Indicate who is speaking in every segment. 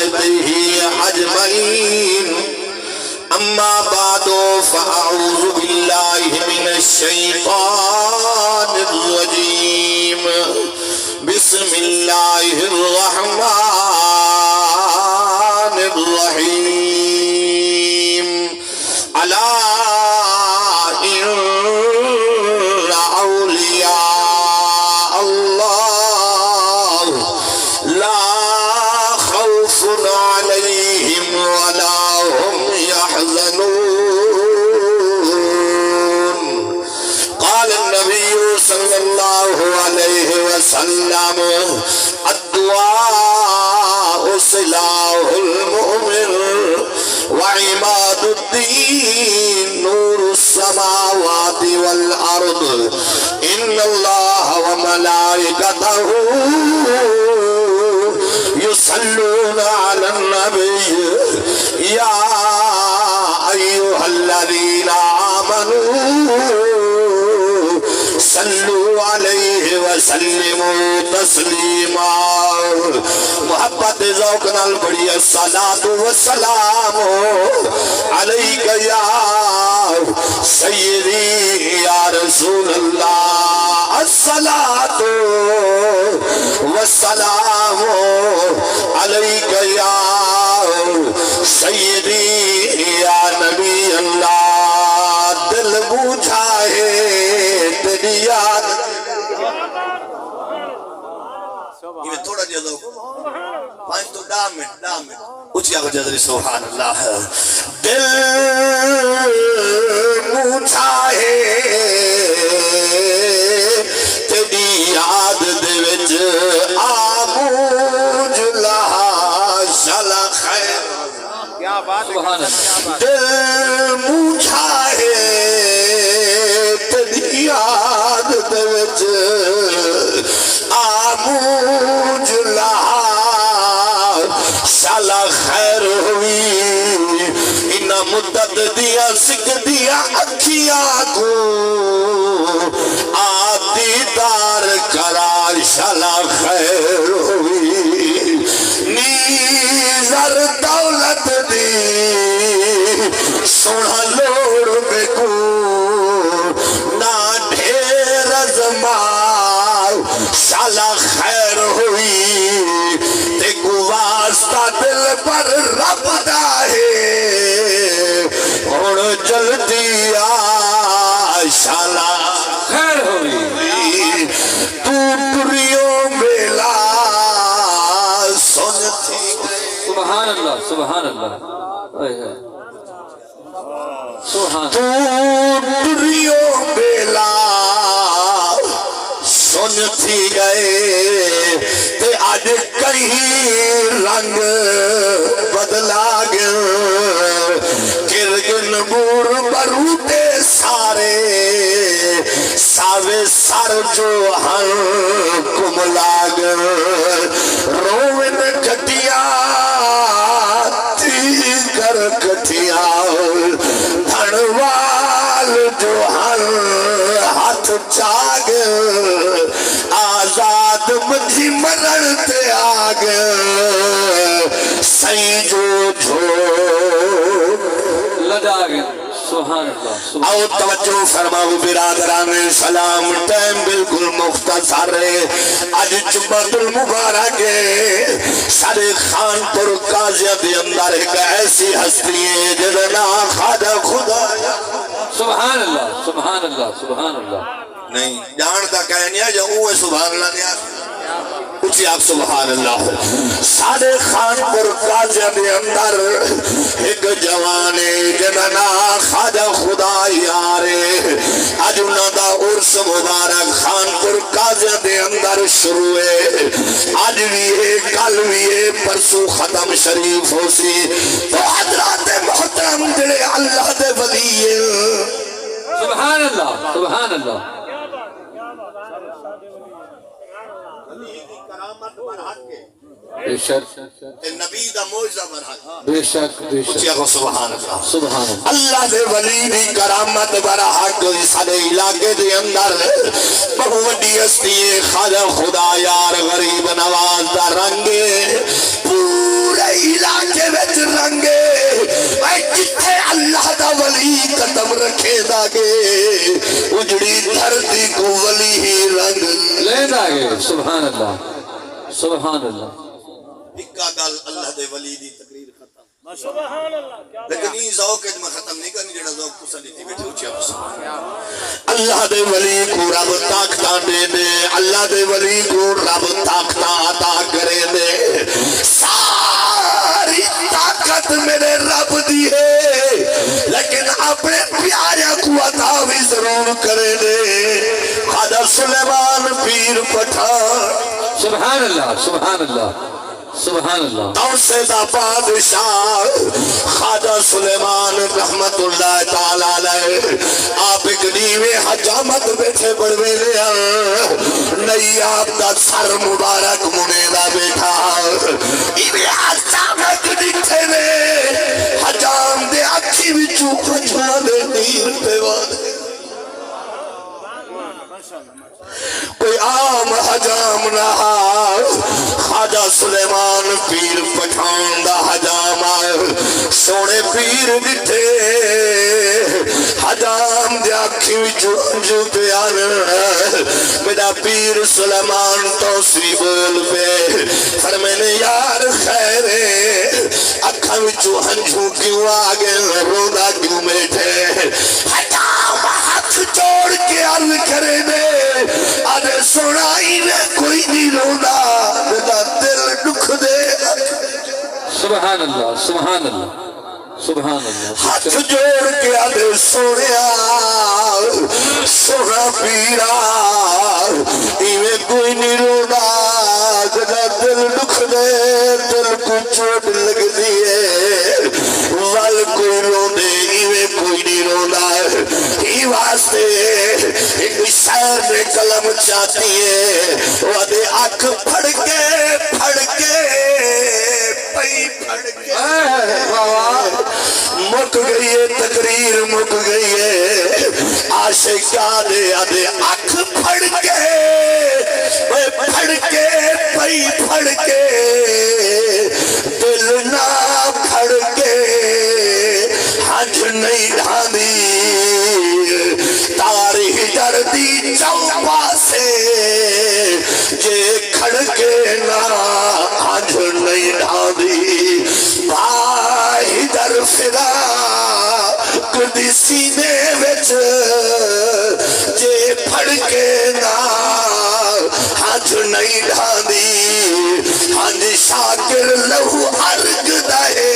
Speaker 1: بيته أجمعين أما بعد فأعوذ بالله من الشيطان الرجيم بسم الله الرحمن الرحيم ألا إن أولياء الله لا خوف عليهم ولا هم يحزنون قال النبي صلى الله عليه وسلم الدعاء سلاح المؤمن وعماد الدين نور السماوات والأرض إن الله وملائكته يصلون على النبي يا أيها الذين آمنوا صلوا عليه وسلموا تسلیما محبت ذوق نال بڑی الصلاة والسلام علیک یا سیدی یا رسول اللہ الصلاة والسلام علیک یا سیدی یا نبی اللہ دل بوجھا ہے تیری یاد یہ تھوڑا جا دو پانچ تو ڈامن اچھی آگا جذری سبحان اللہ دل موچھا ہے تیری یاد دے وچ آموج لہا شلا خیر کیا بات ہے دل موچھا ہے تیری یاد دے وچ آموج لہا شالا خیر ہوئی انہ مدت دیا سکھ دیا اکھیاں کو آدھی دار قرار شالا خیر ہوئی نیزر دولت دی سونا لوڑ بکو نا ڈھیر زمان شالا خیر ہوئی دیکھو واسطہ دل پر رب دا ہے اور جلدی شالا خیر ہوئی تو پریوں بیلا سن تھی
Speaker 2: سبحان اللہ سبحان اللہ
Speaker 1: تو پریوں بیلا سن تھی گئے تے آج کہیں رنگ بدلا گیا کرگن بور بروتے سارے ساوے سر جو ہن کملا گیا روین کٹیا تی کر کٹیا دھنوال جو ہن ہاتھ چاگ آزاد مجھی مرتے آگ سی جو
Speaker 2: لدا گیا سبحان اللہ
Speaker 1: آؤ توجہ فرماؤ برادران سلام ٹائم بالکل مختصر ہے آج جمعۃ المبارک ہے سارے خان پر قاضیہ دے اندر ایک ایسی ہستی ہے جدنا خواجہ خدا
Speaker 2: سبحان اللہ سبحان اللہ سبحان اللہ
Speaker 1: نہیں جانتا کہنیا جو اوہ سبحان اللہ دیا اچھی آپ سبحان اللہ سارے خان پر قاضیہ دے اندر ایک جوانے جننا خواجہ خدا یارے آج انہاں دا عرس مبارک خان پر قاضیہ دے اندر شروع ہے آج بھی ہے کل بھی ہے پرسو ختم شریف ہو سی تو حضرات محترم جڑے اللہ دے ولی
Speaker 2: سبحان اللہ سبحان اللہ بے شک
Speaker 1: نبی دا موجزہ برحق
Speaker 2: بے شک بے شک
Speaker 1: سبحان اللہ
Speaker 2: سبحان اللہ
Speaker 1: اللہ دے ولی دی کرامت برحق سارے علاقے دے اندر بہو وڈی ہستی خواجہ خدا یار غریب نواز دا رنگے پورے رکھے دا گے اجڑی دھرتی کو ولی ہی رنگ
Speaker 2: لیندہ گے سبحان اللہ سبحان اللہ
Speaker 1: اکا گل اللہ دے ولی دی تقریر ختم
Speaker 3: سبحان اللہ
Speaker 1: لیکن یہ ذوق ہے میں ختم نہیں کرنی جڑا ذوق تسا لیتی بیٹھے اچھا اللہ دے ولی کو رب طاقتاں دے دے اللہ دے ولی کو رب طاقتاں عطا کرے دے ساری طاقت میرے رب دی ہے لیکن اپنے پیارے کو عطا بھی ضرور کرے دے خواجہ سلیمان پیر پٹھان
Speaker 2: سبحان اللہ سبحان اللہ سبحان اللہ
Speaker 1: توسے دا بادشاہ خواجہ سلیمان رحمت اللہ تعالیٰ علیہ آپ ایک نیوے حجامت بیٹھے بڑھوے لیا نئی آپ دا سر مبارک منے دا بیٹھا ایوے حجامت دکھتے نے حجام دے اکھی بچو حجمہ دے نیر پہ واد کوئی عام حجام رہا خواجہ سلیمان پیر پٹھان دا حجام آئے سونے پیر دٹھے حجام دے آکھی وچو جو پیار میرا پیر سلیمان توسری بول پہ فرمینے یار خیرے اکھا وچو ہنجھو کیوں آگے رودا کیوں بیٹھے حجام ہاتھ جوڑ کے عرض کرے دے آدھے سنائی میں کوئی نہیں رونا میرا دل دکھ دے
Speaker 2: سبحان اللہ سبحان اللہ سبحان اللہ
Speaker 1: ہاتھ جوڑ کے آدھے سنیا سونا پیرا ایویں کوئی نہیں رونا میرا دل دکھ دے دل کو چوٹ لگ دیئے وال کوئی رو دے ایویں کوئی نہیں رونا ہی واسطے ایک شاعر نے کلم چاہتی ہے وہ دے آنکھ پھڑ کے پئی پھڑ کے مک گئی ہے تقریر مک گئی ہے عاشقاں دے آدھے آنکھ پھڑ کے پئی پھڑ کے دل نہ پھڑ کے ہنج نہیں ڈھاندی تاری دردی چوپا سے جے کھڑ کے نہ ہنج نہیں ڈھاندی بھائی در فدا کدی سینے وچ جے پھڑ کے نہ ہنج نہیں ڈھاندی ہنج شاکر لہو ارگ دہے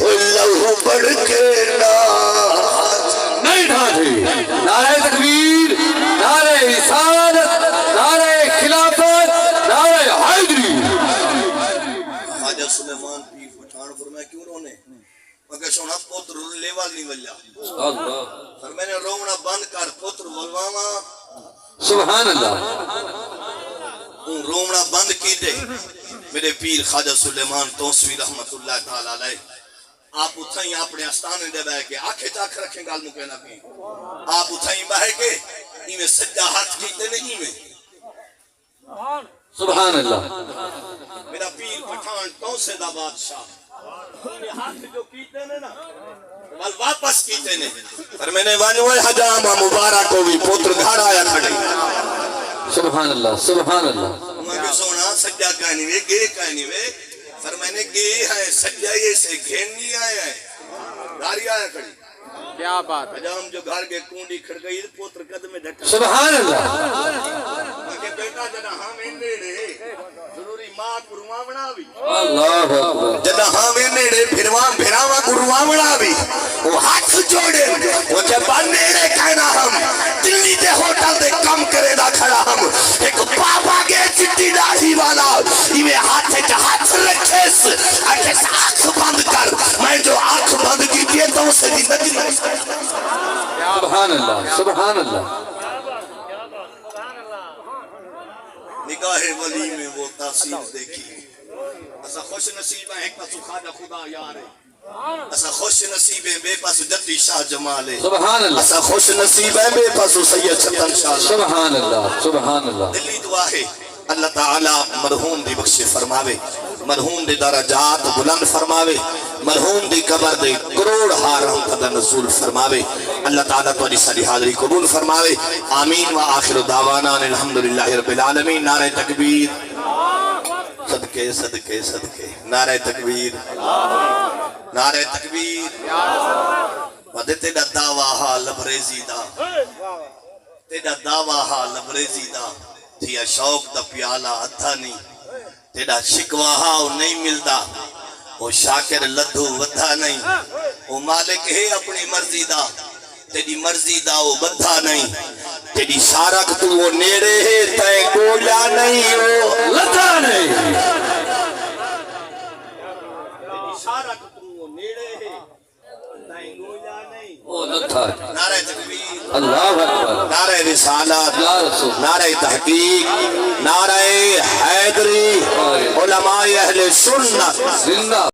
Speaker 1: لہو بڑھ کے نہ
Speaker 2: نہیں ڈھانٹی نعرہ تکبیر نعرہ رسالت نعرہ خلافت نعرہ حیدری
Speaker 1: خواجہ سلیمان پیر پٹھان فرمایا کیوں رونے مگر سونا پتر لیوال نہیں ولیا
Speaker 2: اللہ
Speaker 1: فرمایا نے رونا بند کر پتر ولواما
Speaker 2: سبحان اللہ
Speaker 1: رونا بند کی دے میرے پیر خواجہ سلیمان توسوی رحمت اللہ تعالیٰ علیہ آپ اتھائیں اپنے آستانے دے بہ کے آنکھیں تاک رکھیں گال مو کہنا بھی آپ اتھائیں بہ کے ایمیں سجدہ ہاتھ کیتے نہیں ایمیں
Speaker 2: سبحان اللہ
Speaker 1: میرا پیر پٹھان توسے دا بادشاہ ہاتھ جو کیتے نے نا بل واپس کیتے نے پر میں نے وانوے حجامہ مبارک کو بھی پوتر گھاڑ آیا کھڑی
Speaker 2: سبحان اللہ سبحان اللہ
Speaker 1: مگر سونا سجدہ کہنی وے گے کہنی وے فرمانے گے ہے سجائے سے گھین نہیں آیا ہے گھاری آیا کھڑی
Speaker 3: کیا بات
Speaker 1: حجام جو گھر کے کنڈی کھڑ گئی پوتر قدم میں ڈھٹا
Speaker 2: سبحان اللہ
Speaker 1: مگر بیٹا جنا ہاں میں نیڑے ضروری ماں قرمہ بنا بھی
Speaker 2: اللہ اکبر
Speaker 1: جنا ہاں میں نیڑے پھراواں قرمہ بنا بھی وہ ہاتھ جوڑے وہ جب نیڑے کہنا ہم دلی دے ہوٹل دے کم کرے دا کھڑا ہم ایک بابا گے چٹی داڑھی والا ایویں ہاتھ رکھے آنکھ بند کر میں جو آنکھ بند کی دیئے تو اسے زندگی نہیں
Speaker 2: سبحان اللہ سبحان اللہ
Speaker 1: نگاہ ولی میں وہ تاثیر دیکھی ایسا خوش نصیب ہے ایک پاسو خواجہ خدا یار ہے ایسا خوش نصیب ہے بے پاسو جدی شاہ جمال ہے
Speaker 2: سبحان اللہ
Speaker 1: ایسا خوش نصیب ہے بے پاسو سید چھتن شاہ
Speaker 2: سبحان اللہ سبحان اللہ
Speaker 1: دلی دعا ہے اللہ تعالی مرحوم دی بخش فرماوے، مرحوم دی درجات بلند فرماوے، مرحوم دی قبر دے کروڑ ہا رحمت دا نزول فرماوے، اللہ تعالی تہاڈی ساری حاضری قبول فرماوے، آمین و آخر دعوانا الحمدللہ رب العالمین۔ نعرہ تکبیر، صدقے صدقے صدقے، نعرہ تکبیر، نعرہ تکبیر۔ ودے تیڑا دعویٰ ہا لبریزی دا، تیڑا دعویٰ ہا لبریزی دا، تھیا شوق دا پیالہ ہتھا نہیں، تیڑا شکوہ ہا نہیں ملدا، وہ شاکر لدھو ودھا نہیں، وہ مالک ہے اپنی مرضی دا، تیڑی مرضی دا وہ بدھا نہیں، تیڑی شارک تو وہ نیڑے ہے تے گولا نہیں وہ
Speaker 2: لتا نہیں،
Speaker 1: تیڑی شارک تو وہ نیڑے ہے تے گولا نہیں۔
Speaker 2: وہ لتا نہیں۔
Speaker 1: نعرہ تکبیر،
Speaker 2: اللہ اکبر،
Speaker 1: نعرہ رسالت،
Speaker 2: یا رسول،
Speaker 1: نعرہ تحقیق، نعرہ حیدری، علماء اہل سنت
Speaker 2: زندہ